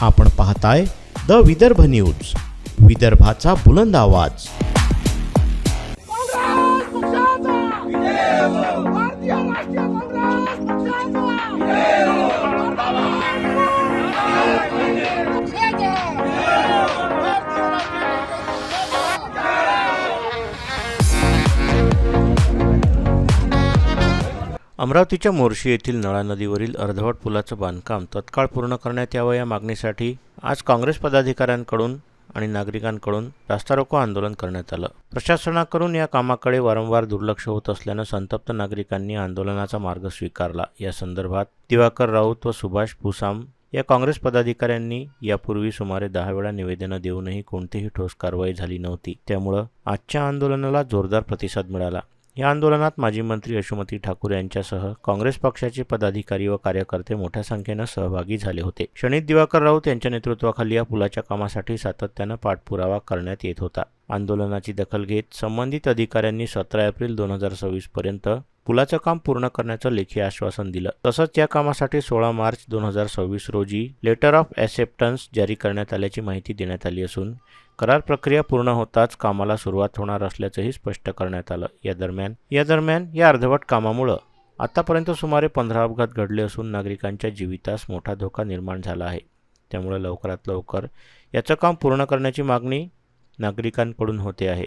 आपण पाहताय the Vidarbha news, विदर्भाचा बुलंद आवाज. अमरावतीच्या मोर्शी येथील नळा नदीवरील अर्धवट पुलाचं बांधकाम तत्काळ पूर्ण करण्यात यावं या मागणीसाठी आज काँग्रेस पदाधिकाऱ्यांकडून आणि नागरिकांकडून रास्ता रोको आंदोलन करण्यात आलं. प्रशासनाकडून या कामाकडे वारंवार दुर्लक्ष होत असल्यानं संतप्त नागरिकांनी आंदोलनाचा मार्ग स्वीकारला. या संदर्भात दिवाकर राऊत व सुभाष भुसाम या काँग्रेस पदाधिकाऱ्यांनी यापूर्वी सुमारे 10 वेळा निवेदनं देऊनही कोणतीही ठोस कारवाई झाली नव्हती. त्यामुळं आजच्या आंदोलनाला जोरदार प्रतिसाद मिळाला. या आंदोलनात माजी मंत्री यशोमती ठाकूर यांच्यासह काँग्रेस पक्षाचे पदाधिकारी व कार्यकर्ते मोठ्या संख्येनं सहभागी झाले होते. शनीत दिवाकर राऊत यांच्या नेतृत्वाखाली या पुलाच्या कामासाठी सातत्यानं पाठपुरावा करण्यात येत होता. आंदोलनाची दखल घेत संबंधित अधिकाऱ्यांनी 17 एप्रिल 2026 पर्यंत पुलाचं काम पूर्ण करण्याचं लेखी आश्वासन दिलं. तसंच या कामासाठी 16 मार्च 2026 रोजी लेटर ऑफ ॲक्सेप्टन्स जारी करण्यात आल्याची माहिती देण्यात आली असून करार प्रक्रिया पूर्ण होताच कामाला सुरुवात होणार असल्याचंही स्पष्ट करण्यात आलं. या दरम्यान या अर्धवट कामामुळं आतापर्यंत सुमारे 15 अपघात घडले असून नागरिकांच्या जीवितास मोठा धोका निर्माण झाला आहे. त्यामुळे लवकरात लवकर याचं काम पूर्ण करण्याची मागणी नागरिकांकडून होते आहे.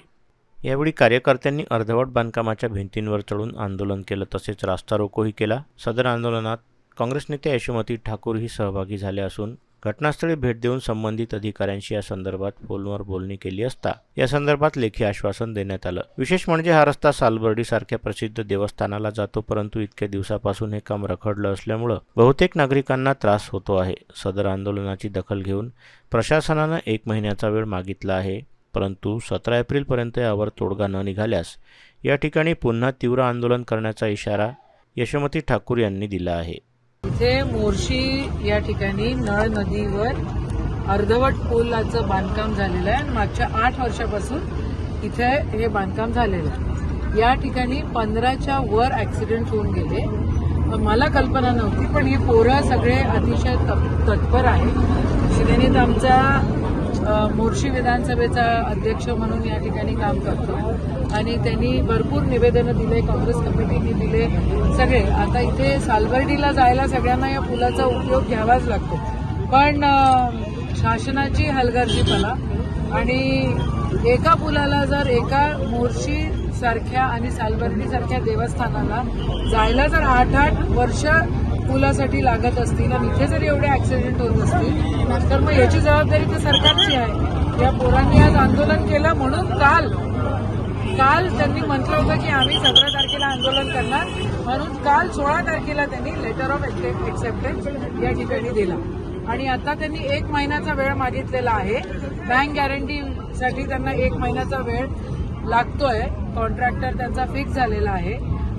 यावेळी कार्यकर्त्यांनी अर्धवट बांधकामाच्या भिंतींवर चढून आंदोलन केलं, तसेच रास्ता रोकोही केला. सदर आंदोलनात काँग्रेस नेते यशोमती ठाकूरही सहभागी झाले असून घटनास्थळी भेट देऊन संबंधित अधिकाऱ्यांशी या संदर्भात फोनवर बोलणी केली असता या संदर्भात लेखी आश्वासन देण्यात आलं. विशेष म्हणजे हा रस्ता सालबर्डी सारख्या प्रसिद्ध देवस्थानाला जातो, परंतु इतक्या दिवसापासून हे काम रखडलं असल्यामुळं बहुतेक नागरिकांना त्रास होतो आहे. सदर आंदोलनाची दखल घेऊन प्रशासनानं 1 महिन्याचा वेळ मागितला आहे, परंतु 17 एप्रिलपर्यंत यावर तोडगा न निघाल्यास या ठिकाणी पुन्हा तीव्र आंदोलन करण्याचा इशारा यशोमती ठाकूर यांनी दिला आहे. इथे मोर्शी या ठिकाणी नळ नदीवर अर्धवट पुलाचं बांधकाम झालेलं आहे. मागच्या 8 वर्षापासून इथे हे बांधकाम झालेलं आहे. या ठिकाणी 15च्या वर ऍक्सिडेंट होऊन गेले. मला कल्पना नव्हती, पण हे पोरं सगळे अतिशय तत्पर आहे. शिवसेनेत आमचा मोर्शी विधानसभेचा अध्यक्ष म्हणून या ठिकाणी काम करतो आणि त्यांनी भरपूर निवेदनं दिले, काँग्रेस कमिटीने दिले सगळे. आता इथे सालबर्डीला जायला सगळ्यांना या पुलाचा उपयोग घ्यावाच लागतो, पण शासनाची हलगर्जीपणा आणि एका पुलाला जर एका मोर्शी सारख्या आणि सालबर्डी सारख्या देवस्थानाला जायला जर 8 वर्ष पुलासाठी लागत असतील आणि इथे जर एवढे ऍक्सिडेंट होत असतील तर मग याची जबाबदारी तर सरकारची आहे. या पोरांनी आज आंदोलन केलं म्हणून काल त्यांनी म्हटलं होतं की आम्ही 17 तारखेला आंदोलन करणार, म्हणून काल 16 तारखेला त्यांनी लेटर ऑफ ॲक्सेप्टन्स या ठिकाणी दिला आणि आता त्यांनी 1 महिन्याचा वेळ मागितलेला आहे. बँक गॅरंटीसाठी त्यांना 1 महिन्याचा वेळ लागतोय. कॉन्ट्रॅक्टर त्यांचा फिक्स झालेला आहे.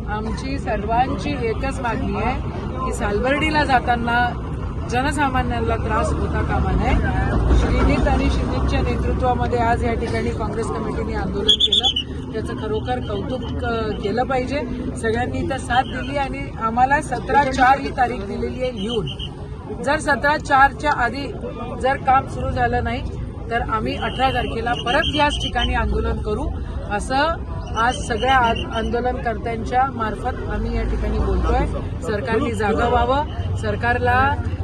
आमची सर्वांची एकच मागणी आहे की सालबर्डीला जाताना जनसामान्यांना त्रास होता कामा नये. श्रीनीत आणि श्रीनीतच्या नेतृत्वामध्ये आज या ठिकाणी काँग्रेस कमिटीने आंदोलन केलं, त्याचं खरोखर कौतुक केलं पाहिजे. सगळ्यांनी इथं साथ दिली आणि आम्हाला 17/4 ही तारीख दिलेली आहे लिहून. जर 17/4च्या आधी जर काम सुरू झालं नाही तर आम्ही 18 तारखेला परत याच ठिकाणी आंदोलन करू, असं आज सगळ्या आंदोलनकर्त्यांच्या मार्फत आम्ही या ठिकाणी बोलतोय. सरकारने जागा व्हावं. सरकारला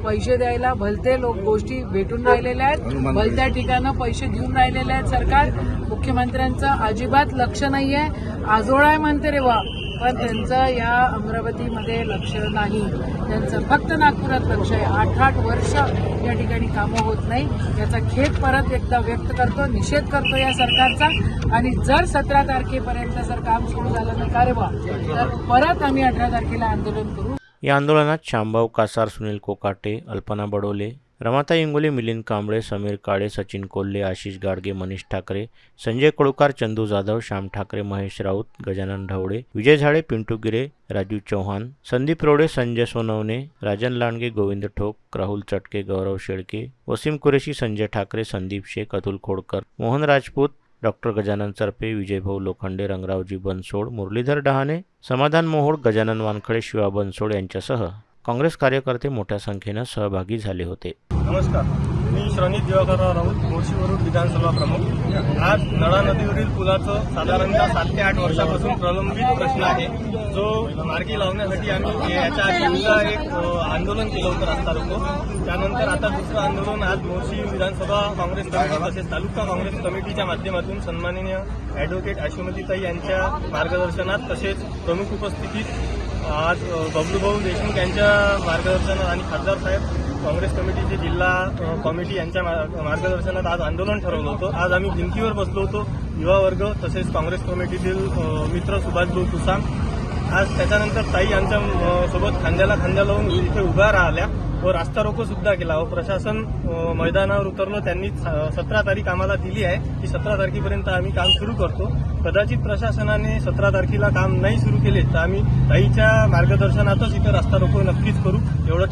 पैसे द्यायला भलते लोक गोष्टी भेटून राहिलेल्या आहेत, भलत्या ठिकाणं पैसे देऊन राहिलेले आहेत. सरकार मुख्यमंत्र्यांचं अजिबात लक्ष नाहीये. आजोळा आहे म्हणते रे वा, पण त्यांचं या अमरावतीमध्ये लक्ष नाही. त्यांचं फक्त नागपुरात लक्ष आहे. 8 वर्ष या ठिकाणी कामं होत नाही. याचा खेद परत एकदा व्यक्त करतो, निषेध करतो या सरकारचा. आणि जर 17 तारखेपर्यंत जर काम सुरू झालं नाही का रे बा, तर परत आम्ही 18 तारखेला आंदोलन करू. या आंदोलनात शामभाऊ कासार, सुनील कोकाटे, अल्पना बडोले, रमाताई इंगोले, मिलिंद कांबळे, समीर काळे, सचिन कोल्हे, आशिष गाडगे, मनीष ठाकरे, संजय कोळकार, चंदू जाधव, श्याम ठाकरे, महेश राऊत, गजानन ढवळे, विजय झाडे, पिंटू गिरे, राजू चौहान, संदीप रोडे, संजय सोनवणे, राजन लांडगे, गोविंद ठोक, राहुल चटके, गौरव शेळके, वसीम कुरेशी, संजय ठाकरे, संदीप शेख, अतुल खोडकर, मोहन राजपूत, डॉक्टर गजानन चरपे, विजयभाऊ लोखंडे, रंगरावजी बनसोड, मुरलीधर डहाणे, समाधान मोहोळ, गजानन वानखडे, शिवा बनसोड यांच्यासह काँग्रेस कार्यकर्ते मोठ्या संख्येनं सहभागी झाले होते. नमस्कार. मी श्रवणीत दिवाकरराव राऊत, मोर्शीवरून विधानसभा प्रमुख. आज नळा नदीवरील पुलाचं साधारणतः 7 ते 8 वर्षापासून प्रलंबित प्रश्न आहे, जो मार्गी लावण्यासाठी आम्ही याच्या आधीचा एक आंदोलन केलं होतं, रस्ता रोको. त्यानंतर आता दुसरं आंदोलन आज मोर्शी विधानसभा काँग्रेस कमिटी तसेच तालुका काँग्रेस कमिटीच्या माध्यमातून सन्माननीय ॲडव्होकेट आशुमतीताई यांच्या मार्गदर्शनात तसेच प्रमुख उपस्थितीत आज बबलूभाऊ देशमुख यांच्या मार्गदर्शनात आणि खासदार साहेब काँग्रेस कमिटीचे जिल्हा कमिटी यांच्या मार्गदर्शनात आज आंदोलन ठरवलं होतं. आज आम्ही भिंतीवर बसलो होतो, युवा वर्ग तसेच काँग्रेस कमिटीतील मित्र सुभाषभाऊ तुसाम. आज त्याच्यानंतर ताई आमच्या सोबत खांद्याला खांद्या लावून इथे उभ्या राहिल्या व रास्ता रोको सुद्धा केला व प्रशासन मैदानावर उतरलं. त्यांनी 17 तारीख आम्हाला दिली आहे की 17 तारखेपर्यंत आम्ही काम सुरू करतो. कदाचित प्रशासनाने 17 तारखेला काम नाही सुरू केले तर आम्ही ताईच्या मार्गदर्शनातच इथे रास्ता रोको नक्कीच करू एवढं